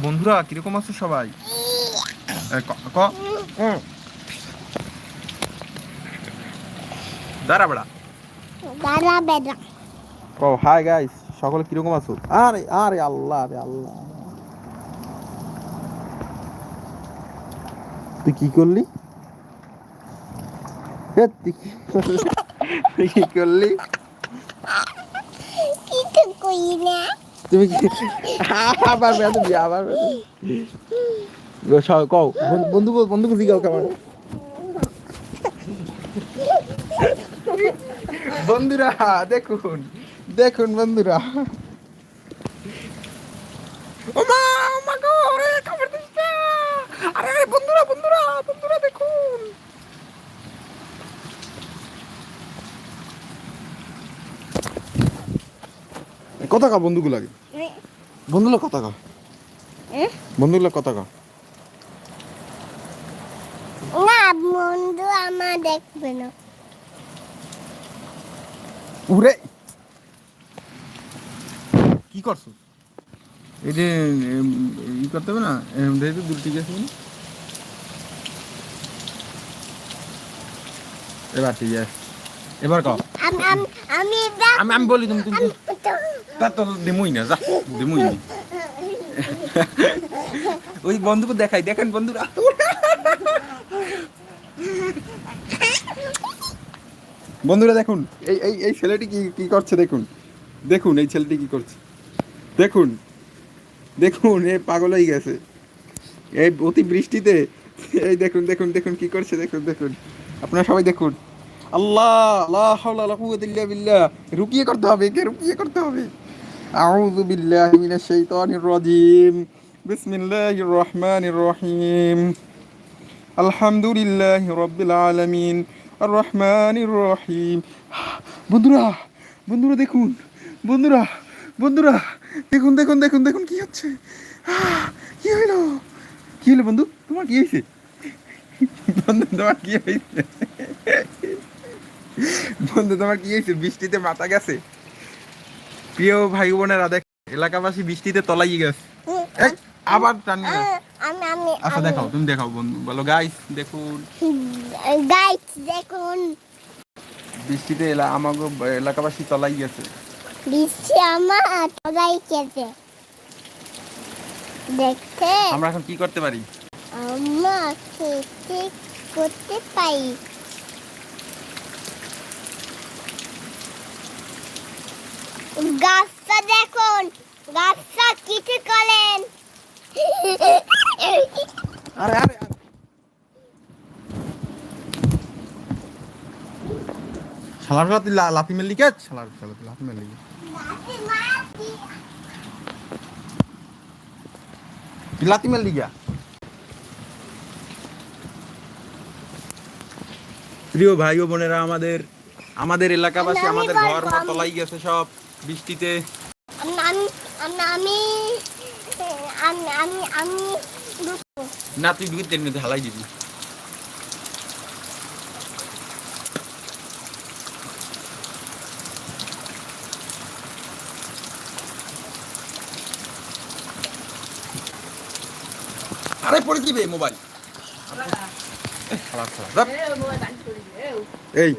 বন্ধুরা কিরকম আছো সবাই? ক দাঁড়া বেড়া। হাই গাইস, সকলে কিরকম আছো? আরে আরে আল্লাহ, আরে আল্লাহ, তুই কি করলি? তুই কি করলি? তুমি কি আবার আবার কও বন্ধুকে জিগাও কেমন বন্ধুরা। দেখুন দেখুন বন্ধুরা, ওমা ওমা গো রে, খবর দিস না। আরে বন্ধুরা বন্ধুরা বন্ধুরা দেখুন, কথা কা বন্ধুগুলাকে, বন্ধুগুলো কথা কা, বন্ধুগুলো কথা কা। না বন্ধু আমার দেখবে না। উরে কি করছো? এই যে ই করতে হবে না, দেখি তো দূর ঠিক আছে। এবার ঠিক আছে, এবার কও। আমি আমি বলি তুমি তুমি তা তো দেমুই না, যা দেমুই না। ওই বন্ধুকে দেখাই, দেখেন বন্ধুরা, বন্ধুরা দেখুন এই এই এই ছেলেটি কি কি করছে দেখুন, দেখুন এই ছেলেটি কি করছে, দেখুন দেখুন, এ পাগল হয়ে গেছে এই অতি বৃষ্টিতে। এই দেখুন দেখুন দেখুন কি করছে, দেখুন দেখুন, আপনারা সবাই দেখুন। আল্লাহ লা হাওলা ওয়ালা কুওয়াতা ইল্লা বিল্লাহ, রুকিয়ে করতে হবে, একে রুকিয়ে করতে হবে। আউযু বিল্লাহি মিনাশ শাইতানির রাজিম, বিসমিল্লাহির রহমানির রহিম, আলহামদুলিল্লাহি রাব্বিল আলামিন, আর রহমানির রহিম। বন্ধুরা বন্ধুরা দেখুন, বন্ধুরা বন্ধুরা দেখুন দেখুন দেখুন দেখুন কি হচ্ছে। কি হইলো, কি হলো বন্ধু, তোমার কি হয়েছে? বন্ধু তোমার কি হয়েছে? বন্ধু তোমার কি হয়েছে? বৃষ্টিতে মাথা গেছে? প্রিয় ভাই বোনেরা দেখ, এলাকাবাসী বৃষ্টিতে তলাইয়ে গেছে। আবার টানি। আচ্ছা দেখাও, তুমি দেখাও বন্ধু, বলো গাইস দেখুন, গাইস দেখুন, বৃষ্টিতে আমাকে এলাকাবাসী তলাই গেছে। বৃষ্টি আমার তলাই গেছে। দেখতে আমরা এখন কি করতে পারি? আমরা খেতে করতে পারি। গাছটা দেখুন, গাছটা কিছু করেন। আরে আরে শালার সাথে লাথি মেললি কে? শালার সাথে লাথি মেললি লাথি মেললি গিয়া। প্রিয় ভাই ও বোনেরা, আমাদের আমাদের এলাকাবাসী, আমাদের ঘর মর তলাই গেছে সব বৃষ্টিতে। আমি আমি আমি আমি আমি না তুই ঢুকিতে নিতে হালাই দিবি। আরে পড়ে দিবে মোবাইল। খারাপ খারাপ এই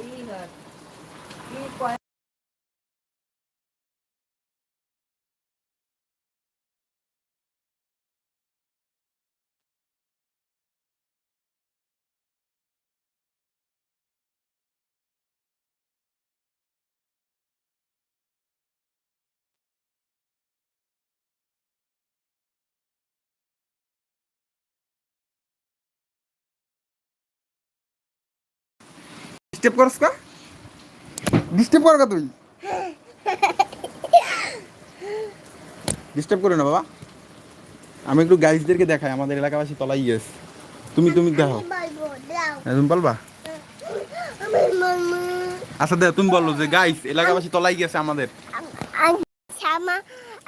ডিস্টার্ব করছ কা? ডিস্টার্ব কর কা তুই? ডিস্টার্ব করে না বাবা, আমি একটু গাইজদেরকে দেখাই, আমাদের এলাকাবাসী তলাই গেছে। তুমি তুমি দেখো, তুমি বলবা? আচ্ছা দেখ, তুমি বলো যে গাইস এলাকাবাসী তলাই গেছে আমাদের।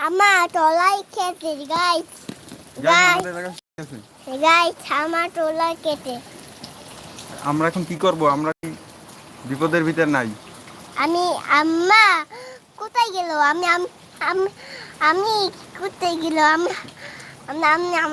আমার তলাই খেতে গাইস, গাইস আমার তলাই খেতে। আমরা এখন কি করব? আমরা কি বিপদের ভিতর নাই? আমি আম্মা কোথায় গেল? আমি আমি আমি কোথায় গেল? নাম নাম